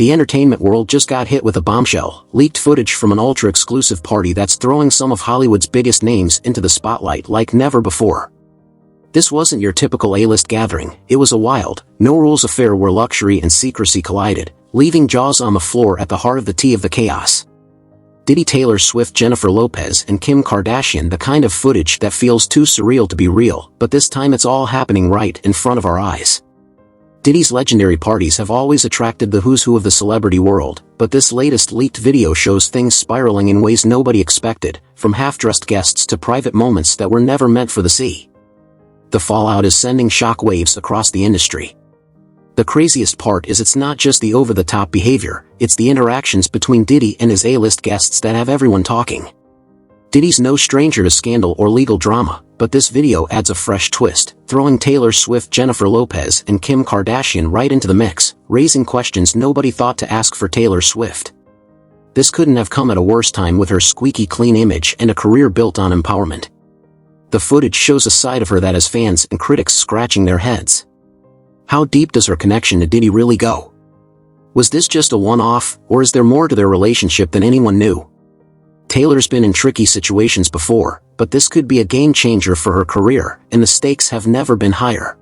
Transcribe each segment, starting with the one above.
The entertainment world just got hit with a bombshell, leaked footage from an ultra-exclusive party that's throwing some of Hollywood's biggest names into the spotlight like never before. This wasn't your typical A-list gathering, it was a wild, no-rules affair where luxury and secrecy collided, leaving jaws on the floor at the heart of the tea of the chaos. Diddy, Taylor Swift, Jennifer Lopez, and Kim Kardashian, the kind of footage that feels too surreal to be real, but this time it's all happening right in front of our eyes. Diddy's legendary parties have always attracted the who's who of the celebrity world, but this latest leaked video shows things spiraling in ways nobody expected, from half-dressed guests to private moments that were never meant for the sea. The fallout is sending shock waves across the industry. The craziest part is it's not just the over-the-top behavior, it's the interactions between Diddy and his A-list guests that have everyone talking. Diddy's no stranger to scandal or legal drama, but this video adds a fresh twist, throwing Taylor Swift, Jennifer Lopez, and Kim Kardashian right into the mix, raising questions nobody thought to ask for Taylor Swift. This couldn't have come at a worse time with her squeaky clean image and a career built on empowerment. The footage shows a side of her that has fans and critics scratching their heads. How deep does her connection to Diddy really go? Was this just a one-off, or is there more to their relationship than anyone knew? Taylor's been in tricky situations before, but this could be a game-changer for her career, and the stakes have never been higher.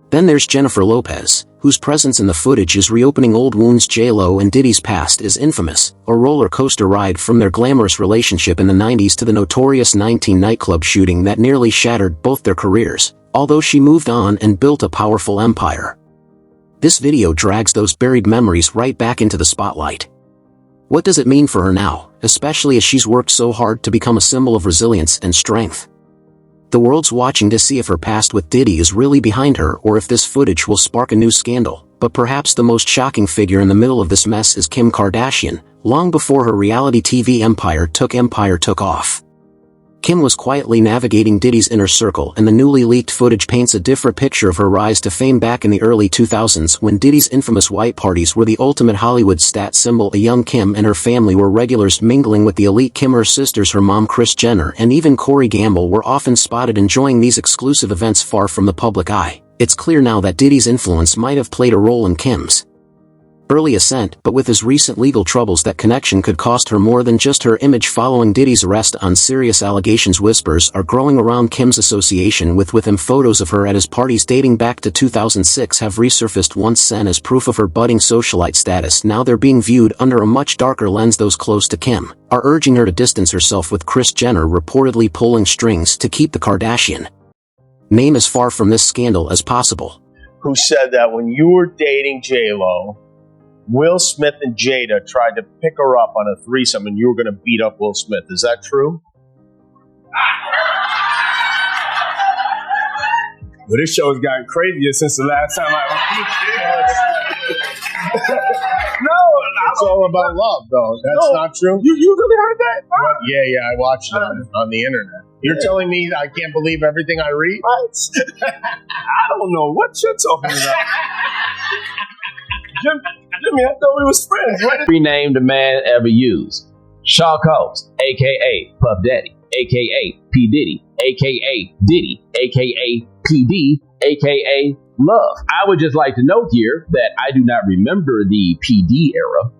Then there's Jennifer Lopez, whose presence in the footage is reopening old wounds. J.Lo and Diddy's past is infamous, a roller coaster ride from their glamorous relationship in the 90s to the notorious 19 nightclub shooting that nearly shattered both their careers, although she moved on and built a powerful empire. This video drags those buried memories right back into the spotlight. What does it mean for her now, especially as she's worked so hard to become a symbol of resilience and strength? The world's watching to see if her past with Diddy is really behind her or if this footage will spark a new scandal, but perhaps the most shocking figure in the middle of this mess is Kim Kardashian, long before her reality TV empire took off. Kim was quietly navigating Diddy's inner circle, and the newly leaked footage paints a different picture of her rise to fame back in the early 2000s when Diddy's infamous white parties were the ultimate Hollywood stat symbol. A young Kim and her family were regulars, mingling with the elite. Kim, her sisters, her mom Kris Jenner, and even Corey Gamble were often spotted enjoying these exclusive events far from the public eye. It's clear now that Diddy's influence might have played a role in Kim's early ascent, but with his recent legal troubles, that connection could cost her more than just her image. Following Diddy's arrest on serious allegations, whispers are growing around Kim's association with him. Photos of her at his parties dating back to 2006 have resurfaced, once sent as proof of her budding socialite status. Now they're being viewed under a much darker lens. Those close to Kim are urging her to distance herself, with Kris Jenner reportedly pulling strings to keep the Kardashian name as far from this scandal as possible. Who said that when you were dating J.Lo, Will Smith and Jada tried to pick her up on a threesome and you were going to beat up Will Smith. Is that true? Well, this show has gotten crazier since the last time No, it's all about love, though. That's not true. You really heard that? Well, yeah, I watched it on the internet. You're telling me I can't believe everything I read? What? I don't know what you're talking about. Jimmy, I thought we was friends. Right? Renamed a man ever used. Shaw Coast, a.k.a. Puff Daddy, a.k.a. P. Diddy, a.k.a. Diddy, a.k.a. PD, a.k.a. Love. I would just like to note here that I do not remember the PD era.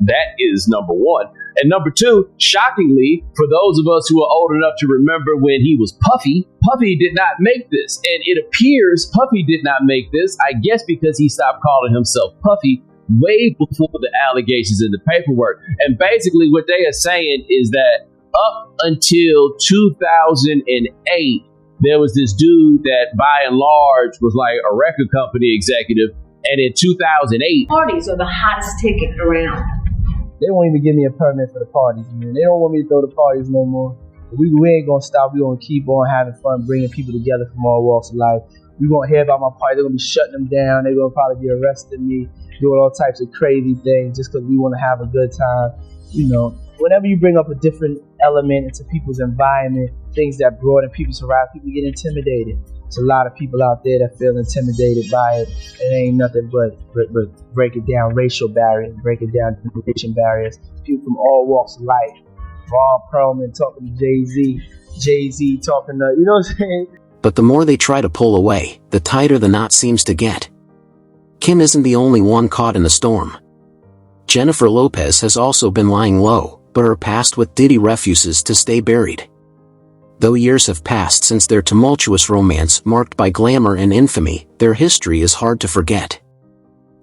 That is number one. And number two, shockingly, for those of us who are old enough to remember when he was Puffy, Puffy did not make this. And it appears Puffy did not make this, I guess because he stopped calling himself Puffy way before the allegations in the paperwork. And basically what they are saying is that up until 2008, there was this dude that by and large was like a record company executive. And in 2008, parties are the hottest ticket around. They won't even give me a permit for the parties, man. They don't want me to throw the parties no more. We ain't gonna stop. We gonna keep on having fun, bringing people together from all walks of life. We gonna hear about my party. They're gonna be shutting them down. They're gonna probably be arresting me, doing all types of crazy things just because we want to have a good time. You know, whenever you bring up a different element into people's environment, things that broaden people's horizon, people get intimidated. There's a lot of people out there that feel intimidated by it. It ain't nothing but break it down racial barriers, break it down generation barriers. People from all walks of life. Ron Perlman talking to Jay-Z talking to, you know what I'm saying? But the more they try to pull away, the tighter the knot seems to get. Kim isn't the only one caught in the storm. Jennifer Lopez has also been lying low, but her past with Diddy refuses to stay buried. Though years have passed since their tumultuous romance marked by glamour and infamy, their history is hard to forget.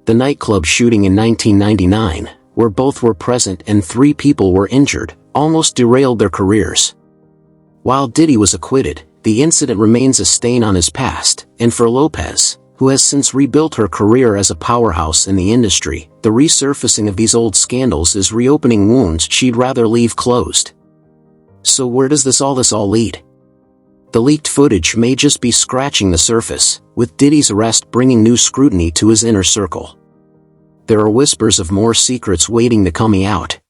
The nightclub shooting in 1999, where both were present and 3 people were injured, almost derailed their careers. While Diddy was acquitted, the incident remains a stain on his past, and for Lopez, who has since rebuilt her career as a powerhouse in the industry, the resurfacing of these old scandals is reopening wounds she'd rather leave closed. So where does this all lead? The leaked footage may just be scratching the surface, with Diddy's arrest bringing new scrutiny to his inner circle. There are whispers of more secrets waiting to come out.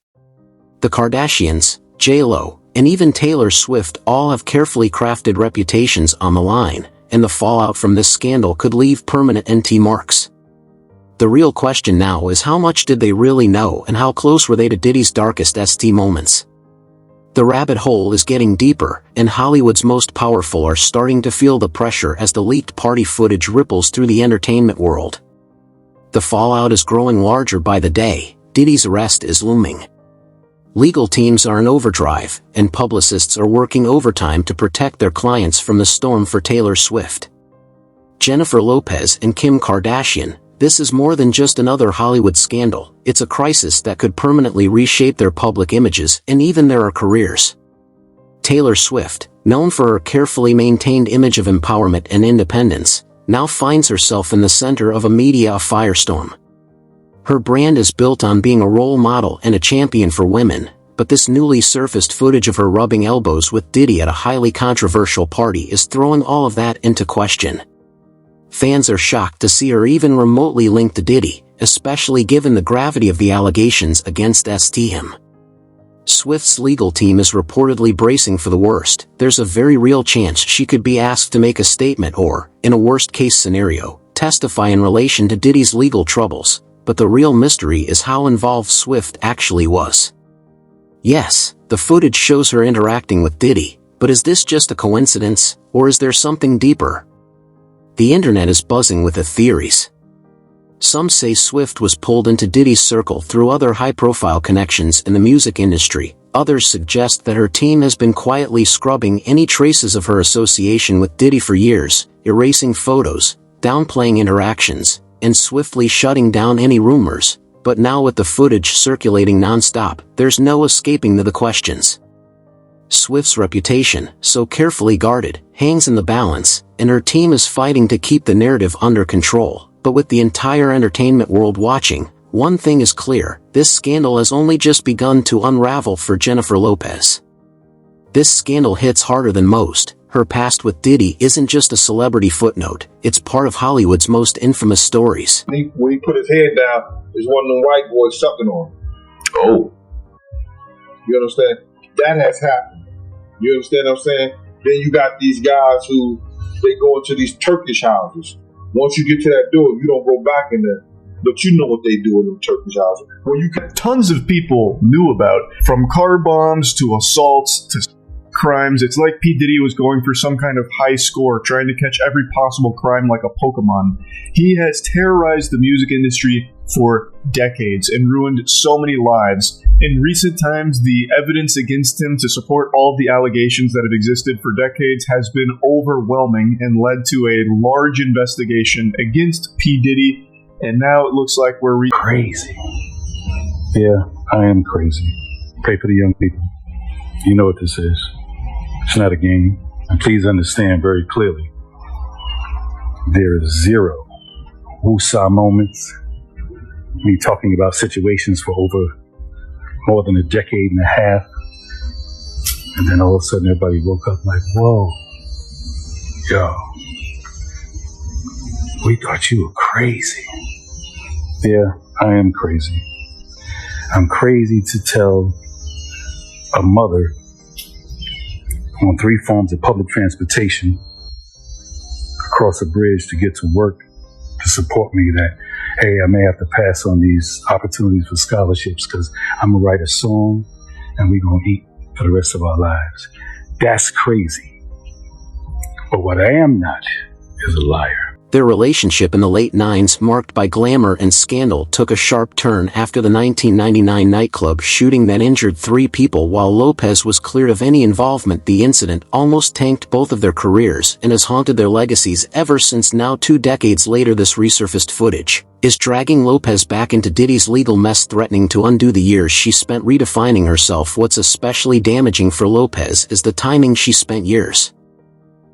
The Kardashians, J.Lo, and even Taylor Swift all have carefully crafted reputations on the line, and the fallout from this scandal could leave permanent NT marks. The real question now is how much did they really know and how close were they to Diddy's darkest ST moments? The rabbit hole is getting deeper, and Hollywood's most powerful are starting to feel the pressure as the leaked party footage ripples through the entertainment world. The fallout is growing larger by the day. Diddy's arrest is looming. Legal teams are in overdrive, and publicists are working overtime to protect their clients from the storm for Taylor Swift. Jennifer Lopez and Kim Kardashian, this is more than just another Hollywood scandal, it's a crisis that could permanently reshape their public images and even their careers. Taylor Swift, known for her carefully maintained image of empowerment and independence, now finds herself in the center of a media firestorm. Her brand is built on being a role model and a champion for women, but this newly surfaced footage of her rubbing elbows with Diddy at a highly controversial party is throwing all of that into question. Fans are shocked to see her even remotely linked to Diddy, especially given the gravity of the allegations against him. Swift's legal team is reportedly bracing for the worst. There's a very real chance she could be asked to make a statement or, in a worst-case scenario, testify in relation to Diddy's legal troubles. But the real mystery is how involved Swift actually was. Yes, the footage shows her interacting with Diddy, but is this just a coincidence, or is there something deeper? The internet is buzzing with the theories. Some say Swift was pulled into Diddy's circle through other high-profile connections in the music industry. Others suggest that her team has been quietly scrubbing any traces of her association with Diddy for years, erasing photos, downplaying interactions, and swiftly shutting down any rumors. But now with the footage circulating non-stop, there's no escaping the questions. Swift's reputation, so carefully guarded, hangs in the balance, and her team is fighting to keep the narrative under control. But with the entire entertainment world watching, one thing is clear: this scandal has only just begun to unravel for Jennifer Lopez. This scandal hits harder than most. Her past with Diddy isn't just a celebrity footnote, it's part of Hollywood's most infamous stories. When he put his head down, there's one of them white boys sucking on him. Oh. You understand? That has happened. You understand what I'm saying? Then you got these guys who, they go into these Turkish houses. Once you get to that door, you don't go back in there. But you know what they do in them Turkish houses. Well, you got tons of people knew about, from car bombs to assaults to crimes. It's like P. Diddy was going for some kind of high score, trying to catch every possible crime like a Pokemon. He has terrorized the music industry for decades and ruined so many lives. In recent times, the evidence against him to support all of the allegations that have existed for decades has been overwhelming and led to a large investigation against P. Diddy, and now it looks like we're crazy. Yeah, I am crazy. Pray for the young people. You know what this is. It's not a game. And please understand very clearly, there is zero woosah moments. Me talking about situations for over more than a decade and a half. And then all of a sudden everybody woke up like, whoa, yo, we thought you were crazy. Yeah, I am crazy. I'm crazy to tell a mother on 3 forms of public transportation across a bridge to get to work to support me that, hey, I may have to pass on these opportunities for scholarships because I'm going to write a song and we're going to eat for the rest of our lives. That's crazy. But what I am not is a liar. Their relationship in the late 90s, marked by glamour and scandal, took a sharp turn after the 1999 nightclub shooting that injured 3 people. While Lopez was cleared of any involvement, the incident almost tanked both of their careers and has haunted their legacies ever since. Now 2 decades later, this resurfaced footage is dragging Lopez back into Diddy's legal mess, threatening to undo the years she spent redefining herself. What's especially damaging for Lopez is the timing. She spent years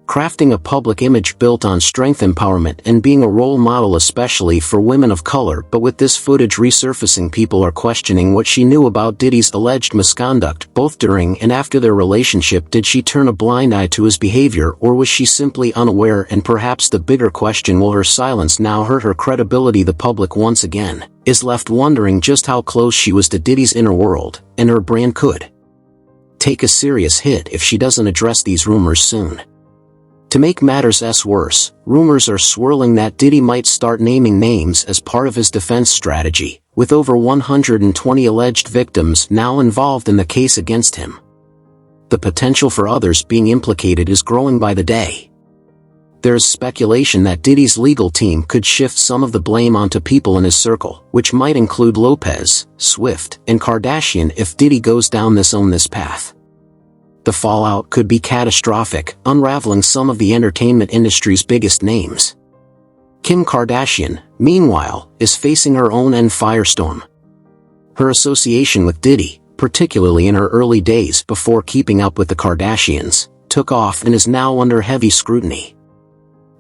crafting a public image built on strength, empowerment, and being a role model, especially for women of color. But with this footage resurfacing, people are questioning what she knew about Diddy's alleged misconduct, both during and after their relationship. Did she turn a blind eye to his behavior, or was she simply unaware? And perhaps the bigger question, will her silence now hurt her credibility? The public once again is left wondering just how close she was to Diddy's inner world, and her brand could take a serious hit if she doesn't address these rumors soon. To make matters worse, rumors are swirling that Diddy might start naming names as part of his defense strategy, with over 120 alleged victims now involved in the case against him. The potential for others being implicated is growing by the day. There is speculation that Diddy's legal team could shift some of the blame onto people in his circle, which might include Lopez, Swift, and Kardashian if Diddy goes down this path. The fallout could be catastrophic, unraveling some of the entertainment industry's biggest names. Kim Kardashian, meanwhile, is facing her own firestorm. Her association with Diddy, particularly in her early days before keeping up with the Kardashians, took off and is now under heavy scrutiny.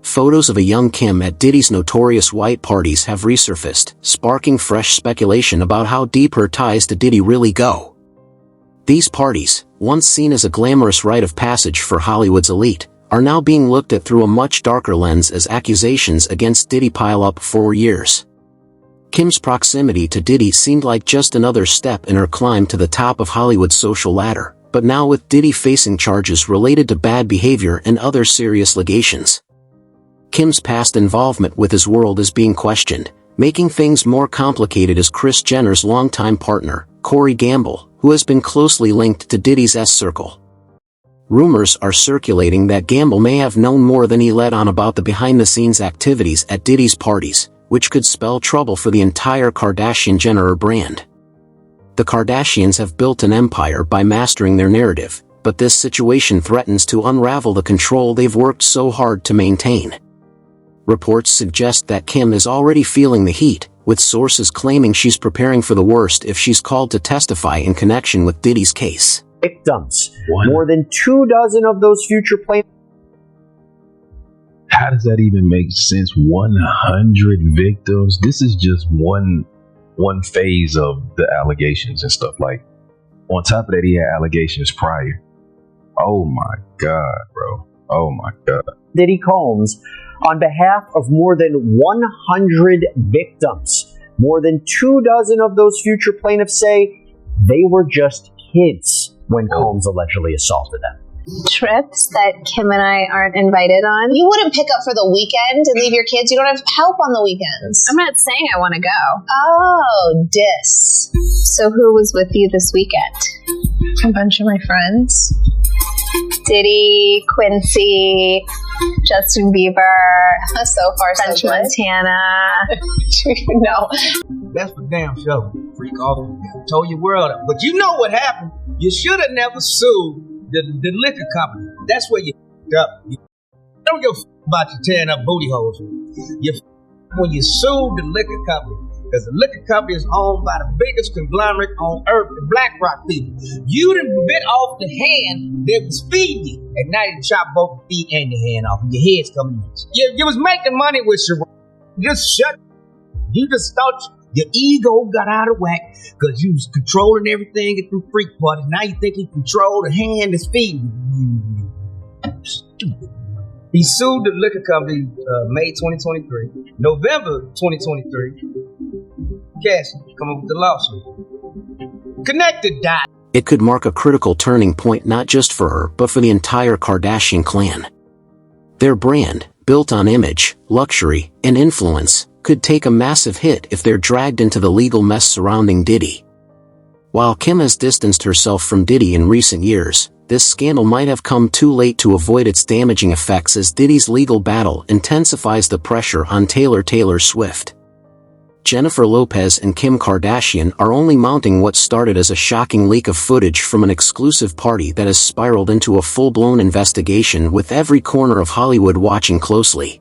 Photos of a young Kim at Diddy's notorious white parties have resurfaced, sparking fresh speculation about how deep her ties to Diddy really go. These parties, once seen as a glamorous rite of passage for Hollywood's elite, are now being looked at through a much darker lens as accusations against Diddy pile up for years. Kim's proximity to Diddy seemed like just another step in her climb to the top of Hollywood's social ladder, but now with Diddy facing charges related to bad behavior and other serious allegations, Kim's past involvement with his world is being questioned, making things more complicated as Kris Jenner's longtime partner, Corey Gamble, who has been closely linked to Diddy's circle. Rumors are circulating that Gamble may have known more than he let on about the behind-the-scenes activities at Diddy's parties, which could spell trouble for the entire Kardashian-Jenner brand. The Kardashians have built an empire by mastering their narrative, but this situation threatens to unravel the control they've worked so hard to maintain. Reports suggest that Kim is already feeling the heat, with sources claiming she's preparing for the worst if she's called to testify in connection with Diddy's case. Victims. More than 24 of those future plaintiffs. How does that even make sense? 100 victims? This is just one phase of the allegations and stuff. Like, on top of that, he had allegations prior. Oh my God, bro. Oh my God. Diddy Combs, on behalf of more than 100 victims. More than 24 of those future plaintiffs say they were just kids when Combs allegedly assaulted them. Trips that Kim and I aren't invited on. You wouldn't pick up for the weekend and leave your kids. You don't have help on the weekends. I'm not saying I want to go. Oh, dis. So who was with you this weekend? A bunch of my friends. Diddy, Quincy, Justin Bieber, so far French so Montana. No. That's for damn sure. Freak all the way. Told your world up. But you know what happened? You should have never sued the liquor company. That's where you up. You don't give a about you tearing up booty holes. You when you sued the liquor company. Because the liquor company is owned by the biggest conglomerate on earth, the BlackRock people. You done bit off the hand that was feeding you, and now you chop both the feet and your hand off, and your head's coming in. You was making money with your just shut. You just thought your ego got out of whack because you was controlling everything at the freak party. Now you think you control the hand that's feeding you. Stupid. He sued the liquor company May 2023. November 2023. Cassie, come up with the lawsuit. Connected dot. It could mark a critical turning point not just for her but for the entire Kardashian clan. Their brand, built on image, luxury, and influence, could take a massive hit if they're dragged into the legal mess surrounding Diddy. While Kim has distanced herself from Diddy in recent years, this scandal might have come too late to avoid its damaging effects as Diddy's legal battle intensifies the pressure on Taylor Swift. Jennifer Lopez and Kim Kardashian are only mounting what started as a shocking leak of footage from an exclusive party that has spiraled into a full-blown investigation with every corner of Hollywood watching closely.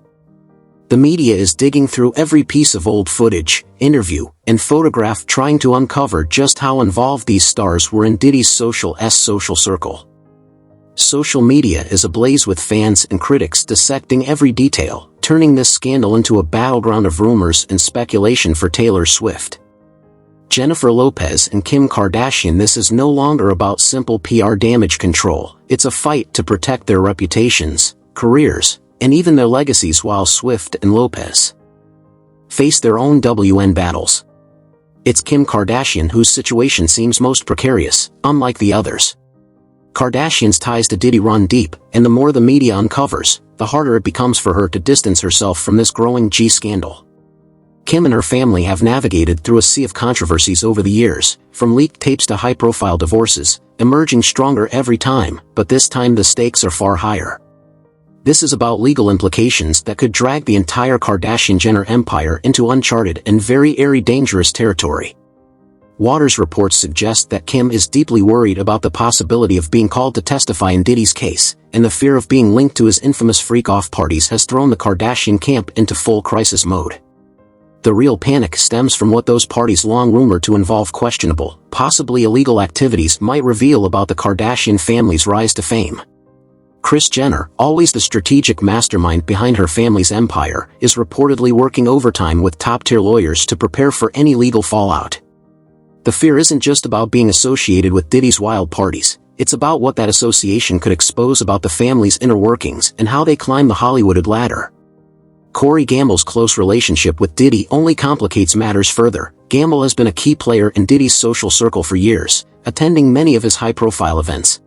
The media is digging through every piece of old footage, interview, and photograph trying to uncover just how involved these stars were in Diddy's social circle. Social media is ablaze with fans and critics dissecting every detail, turning this scandal into a battleground of rumors and speculation for Taylor Swift. Jennifer Lopez and Kim Kardashian. This is no longer about simple PR damage control, it's a fight to protect their reputations, careers, and even their legacies while Swift and Lopez face their own WN battles. It's Kim Kardashian whose situation seems most precarious, unlike the others. Kardashian's ties to Diddy run deep, and the more the media uncovers, the harder it becomes for her to distance herself from this growing G scandal. Kim and her family have navigated through a sea of controversies over the years, from leaked tapes to high-profile divorces, emerging stronger every time, but this time the stakes are far higher. This is about legal implications that could drag the entire Kardashian-Jenner empire into uncharted and very airy dangerous territory. Waters reports suggest that Kim is deeply worried about the possibility of being called to testify in Diddy's case, and the fear of being linked to his infamous freak-off parties has thrown the Kardashian camp into full crisis mode. The real panic stems from what those parties, long rumored to involve questionable, possibly illegal activities, might reveal about the Kardashian family's rise to fame. Kris Jenner, always the strategic mastermind behind her family's empire, is reportedly working overtime with top-tier lawyers to prepare for any legal fallout. The fear isn't just about being associated with Diddy's wild parties, it's about what that association could expose about the family's inner workings and how they climb the Hollywood ladder. Corey Gamble's close relationship with Diddy only complicates matters further. Gamble has been a key player in Diddy's social circle for years, attending many of his high-profile events.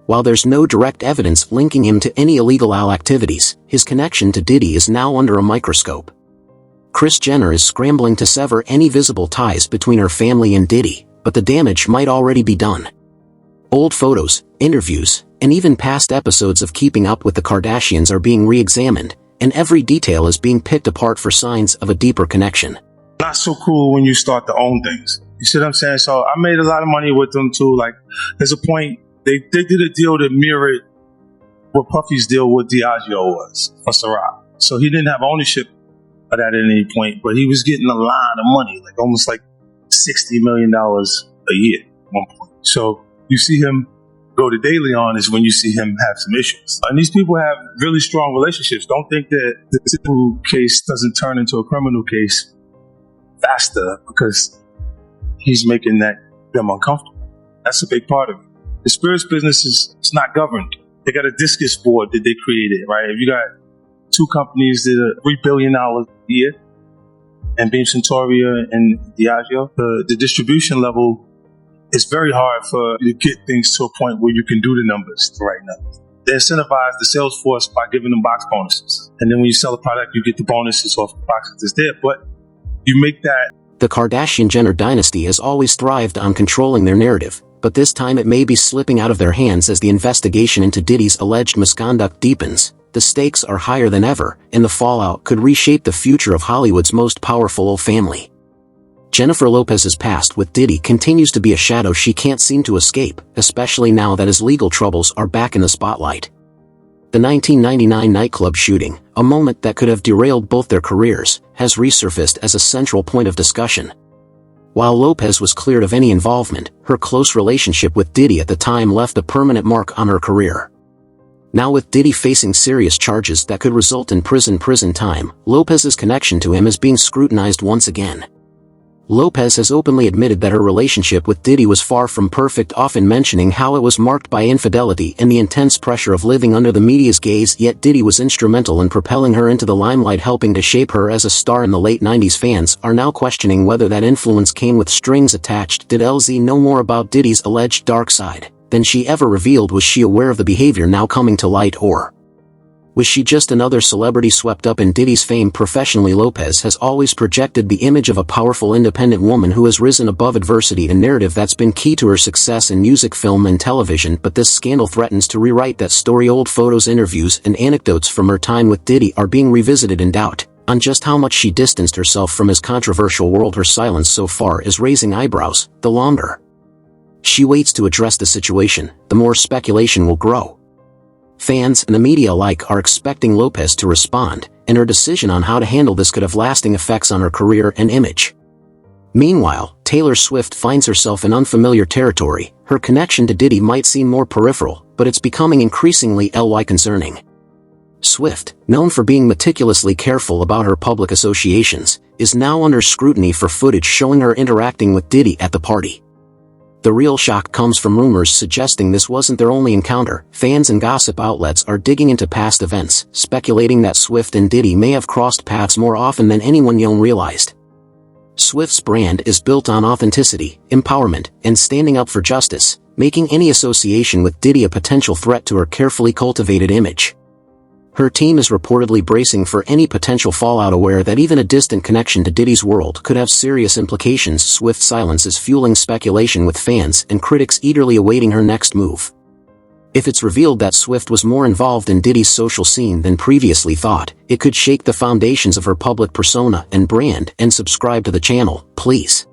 While there's no direct evidence linking him to any illegal activities, his connection to Diddy is now under a microscope. Kris Jenner is scrambling to sever any visible ties between her family and Diddy, but the damage might already be done. Old photos, interviews, and even past episodes of Keeping Up with the Kardashians are being re-examined, and every detail is being picked apart for signs of a deeper connection. Not so cool when you start to own things. You see what I'm saying? So I made a lot of money with them too. Like, there's a point, they did a deal that mirrored what Puffy's deal with Diageo was for Ciroc. So he didn't have ownership of that at any point, but he was getting a lot of money, like almost like $60 million a year at one point. So you see him go to De Leon is when you see him have some issues. And these people have really strong relationships. Don't think that the civil case doesn't turn into a criminal case faster because he's making them uncomfortable. That's a big part of it. The spirits business is not governed. They got a discus board that they created, right? If you got two companies that are $3 billion a year, and Beam Centauria and Diageo, the distribution level is very hard for you to get things to a point where you can do the numbers right now. They incentivize the sales force by giving them box bonuses. And then when you sell a product, you get the bonuses off the box that's there. But you make that. The Kardashian-Jenner dynasty has always thrived on controlling their narrative, but this time it may be slipping out of their hands as the investigation into Diddy's alleged misconduct deepens. The stakes are higher than ever, and the fallout could reshape the future of Hollywood's most powerful family. Jennifer Lopez's past with Diddy continues to be a shadow she can't seem to escape, especially now that his legal troubles are back in the spotlight. The 1999 nightclub shooting, a moment that could have derailed both their careers, has resurfaced as a central point of discussion. While Lopez was cleared of any involvement, her close relationship with Diddy at the time left a permanent mark on her career. Now with Diddy facing serious charges that could result in prison time, Lopez's connection to him is being scrutinized once again. Lopez has openly admitted that her relationship with Diddy was far from perfect, often mentioning how it was marked by infidelity and the intense pressure of living under the media's gaze, yet Diddy was instrumental in propelling her into the limelight, helping to shape her as a star in the late 90s. Fans are now questioning whether that influence came with strings attached. Did LZ know more about Diddy's alleged dark side than she ever revealed? Was she aware of the behavior now coming to light, or Was she just another celebrity swept up in Diddy's fame professionally? Lopez has always projected the image of a powerful independent woman who has risen above adversity, a narrative that's been key to her success in music, film, and television, but this scandal threatens to rewrite that story. Old photos, interviews, and anecdotes from her time with Diddy are being revisited in doubt on just how much she distanced herself from his controversial world. Her silence so far is raising eyebrows. The longer she waits to address the situation, the more speculation will grow. Fans and the media alike are expecting Lopez to respond, and her decision on how to handle this could have lasting effects on her career and image. Meanwhile, Taylor Swift finds herself in unfamiliar territory. Her connection to Diddy might seem more peripheral, but it's becoming increasingly concerning. Swift, known for being meticulously careful about her public associations, is now under scrutiny for footage showing her interacting with Diddy at the party. The real shock comes from rumors suggesting this wasn't their only encounter. Fans and gossip outlets are digging into past events, speculating that Swift and Diddy may have crossed paths more often than anyone young realized. Swift's brand is built on authenticity, empowerment, and standing up for justice, making any association with Diddy a potential threat to her carefully cultivated image. Her team is reportedly bracing for any potential fallout, aware that even a distant connection to Diddy's world could have serious implications. Swift's silence is fueling speculation, with fans and critics eagerly awaiting her next move. If it's revealed that Swift was more involved in Diddy's social scene than previously thought, it could shake the foundations of her public persona and brand. And subscribe to the channel, please.